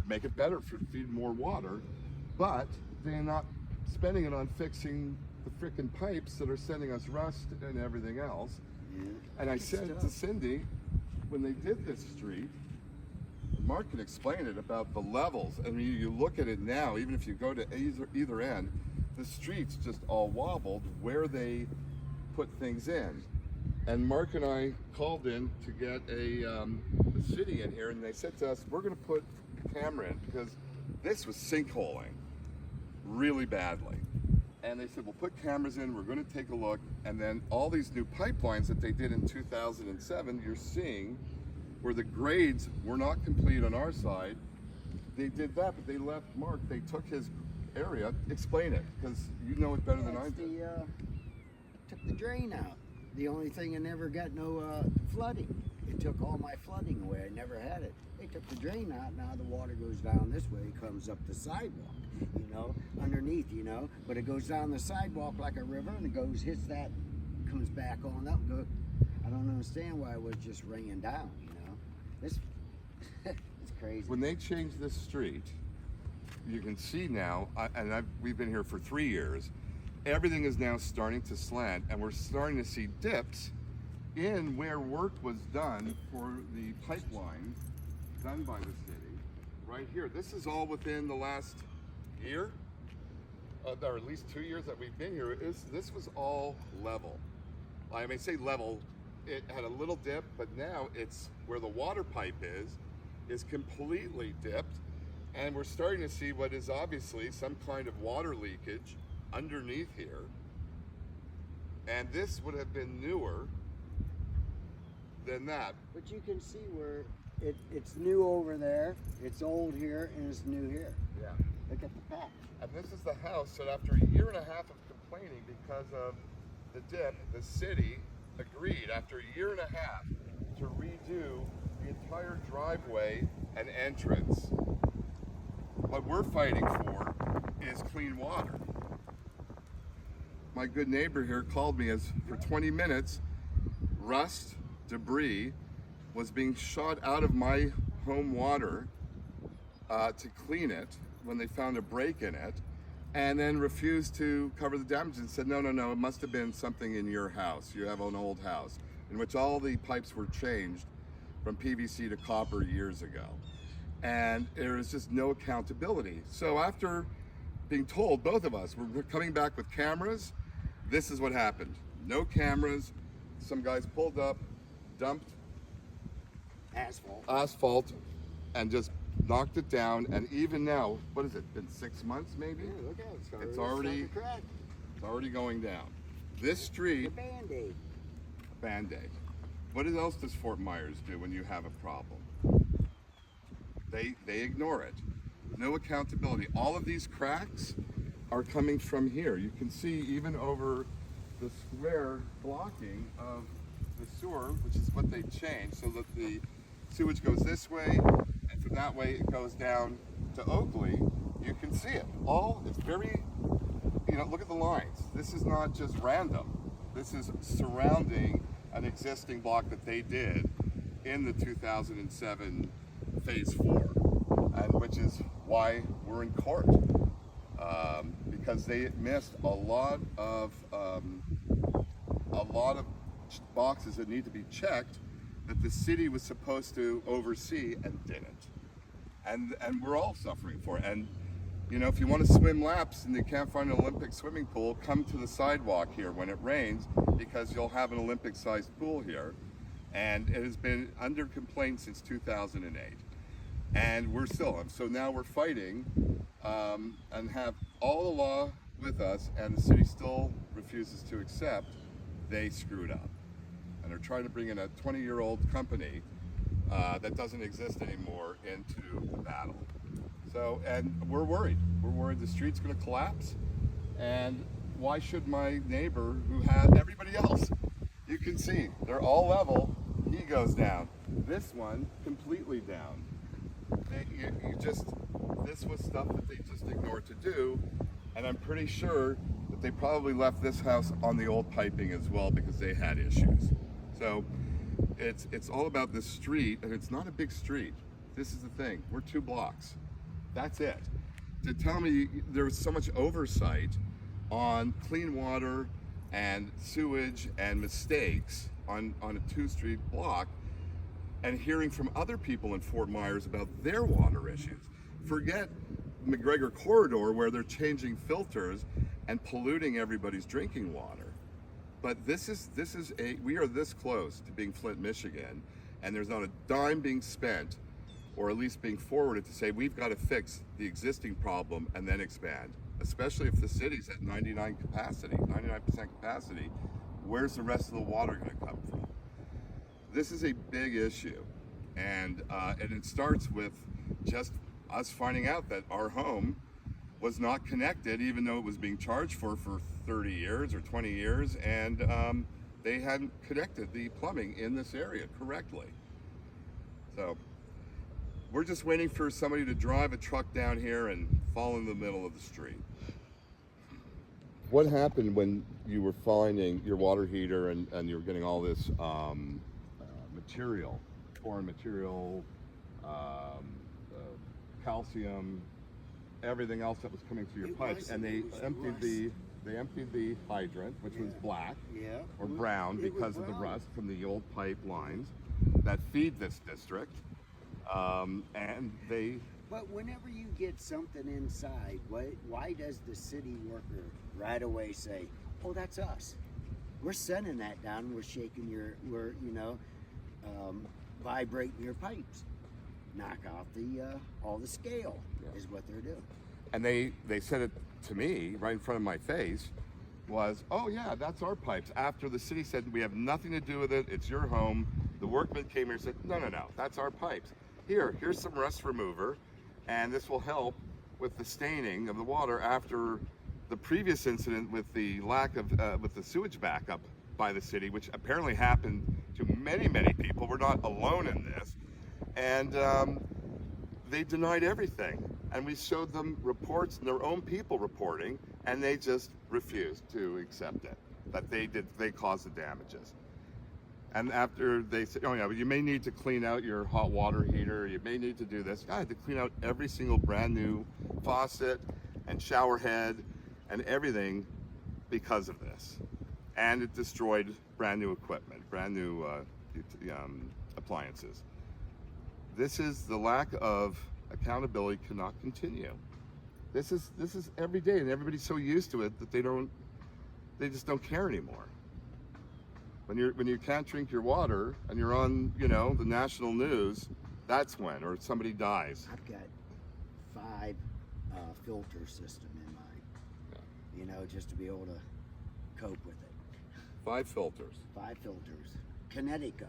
make it better for feed more water, but they're not spending it on fixing the frickin' pipes that are sending us rust and everything else. Yeah. And I said to Cindy, when they did this street, Mark can explain it about the levels. I mean, you look at it now, even if you go to either end, the street's just all wobbled where they put things in. And Mark and I called in to get the city in here, and they said to us, we're going to put a camera in because this was sinkholing really badly. And they said, we'll put cameras in, we're going to take a look, and then all these new pipelines that they did in 2007, you're seeing where the grades were not complete on our side. They did that, but they left Mark, they took his area. Explain it, because you know it better than I do. Took the drain out. The only thing I never got no flooding. It took all my flooding away. I never had it. They took the drain out. Now the water goes down this way, comes up the sidewalk, you know, underneath, you know. But it goes down the sidewalk like a river, and it goes, hits that, comes back on up. And I don't understand why it was just raining down, you know. This, it's crazy. When they changed this street, you can see now, we've been here for 3 years, everything is now starting to slant, and we're starting to see dips in where work was done for the pipeline done by the city. Right here, this is all within the last year, or at least 2 years that we've been here. This was all level. I may say level, it had a little dip, but now it's where the water pipe is completely dipped, and we're starting to see what is obviously some kind of water leakage underneath here. And this would have been newer than that. But you can see where it's new over there, it's old here, and it's new here. Yeah. Look at the patch. And this is the house that after a year and a half of complaining because of the dip, the city agreed after a year and a half to redo the entire driveway and entrance. What we're fighting for is clean water. My good neighbor here called me as for 20 minutes, rust, debris was being shot out of my home water to clean it when they found a break in it, and then refused to cover the damage and said, no, it must have been something in your house. You have an old house in which all the pipes were changed from PVC to copper years ago. And there is just no accountability. So after being told, both of us, we're coming back with cameras, this is what happened. No cameras, some guys pulled up, dumped asphalt and just knocked it down. And even now, what has it been, 6 months maybe? Yeah, look at it. It's already going down. This street, a Band-Aid. Band-Aid. What else does Fort Myers do when you have a problem? They ignore it. No accountability. All of these cracks are coming from here. You can see even over the square blocking of the sewer, which is what they changed, so that the sewage goes this way, and from that way it goes down to Oakley. You can see it. It's very, look at the lines. This is not just random. This is surrounding an existing block that they did in the 2007 Phase 4, and which is why we're in court, because they missed a lot of boxes that need to be checked that the city was supposed to oversee and didn't, and we're all suffering for it. And if you want to swim laps and you can't find an Olympic swimming pool, come to the sidewalk here when it rains, because you'll have an Olympic-sized pool here. And it has been under complaint since 2008. And we're still, so now we're fighting and have all the law with us, and the city still refuses to accept they screwed up. And they're trying to bring in a 20-year-old company that doesn't exist anymore into the battle. So, and we're worried. We're worried the street's gonna collapse. And why should my neighbor, who had everybody else, you can see, they're all level, he goes down. This one, completely down. This was stuff that they just ignored to do, and I'm pretty sure that they probably left this house on the old piping as well because they had issues. So it's all about this street, and it's not a big street. This is the thing, we're 2 blocks. That's it. To tell me there was so much oversight on clean water and sewage and mistakes on a 2-street block, and hearing from other people in Fort Myers about their water issues. Forget McGregor Corridor where they're changing filters and polluting everybody's drinking water. But we are this close to being Flint, Michigan, and there's not a dime being spent, or at least being forwarded to say we've got to fix the existing problem and then expand. Especially if the city's at 99% capacity, where's the rest of the water going to come from? This is a big issue, and it starts with just us finding out that our home was not connected, even though it was being charged for 30 years or 20 years, and they hadn't connected the plumbing in this area correctly. So we're just waiting for somebody to drive a truck down here and fall in the middle of the street. What happened when you were finding your water heater and you were getting all this material, foreign material, calcium, everything else that was coming through your pipes, and they emptied the hydrant, which was black or brown because of the rust from the old pipe lines that feed this district, and they. But whenever you get something inside, why does the city worker right away say, "Oh, that's us"? We're sending that down. We're shaking we're vibrating your pipes. Knock off all the scale is what they're doing. And they said it to me right in front of my face was, "Oh yeah, that's our pipes." After the city said we have nothing to do with it, it's your home. The workman came here and said, "No, that's our pipes. Here's some rust remover, and this will help with the staining of the water after the previous incident with the lack of with the sewage backup by the city, which apparently happened to many people. We're not alone in this." And they denied everything, and we showed them reports and their own people reporting, and they just refused to accept it, that they caused the damages. And after they said, "Oh yeah, but you may need to clean out your hot water heater, you may need to do this," I had to clean out every single brand new faucet and shower head and everything because of this. And it destroyed brand new equipment, brand new appliances. This is the lack of accountability cannot continue. This is every day, and everybody's so used to it that they just don't care anymore. When you can't drink your water and you're on the national news, that's when, or somebody dies. I've got 5 filter system in mine, just to be able to cope with it. 5 filters. 5 filters. Connecticut.